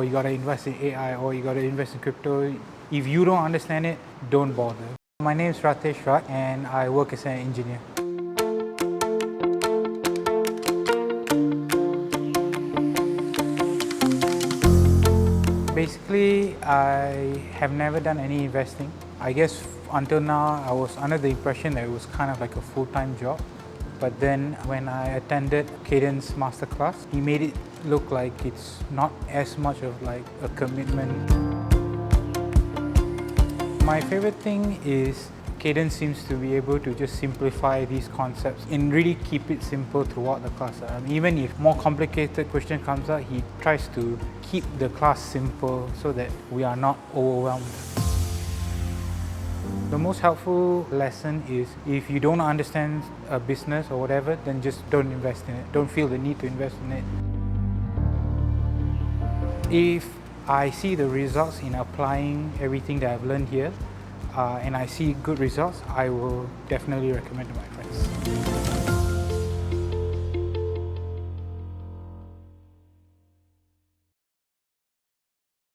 or you gotta invest in AI, or you gotta invest in crypto. If you don't understand it, don't bother. My name is Ratesh Rat and I work as an engineer. Basically, I have never done any investing. I guess until now, I was under the impression that it was kind of like a full-time job. But then when I attended Cayden's masterclass, he made it look like it's not as much of like a commitment. My favorite thing is Cayden seems to be able to just simplify these concepts and really keep it simple throughout the class. Even if more complicated question comes up, he tries to keep the class simple so that we are not overwhelmed. The most helpful lesson is if you don't understand a business or whatever, then just don't invest in it. Don't feel the need to invest in it. If I see the results in applying everything that I've learned here, and I see good results, I will definitely recommend to my friends.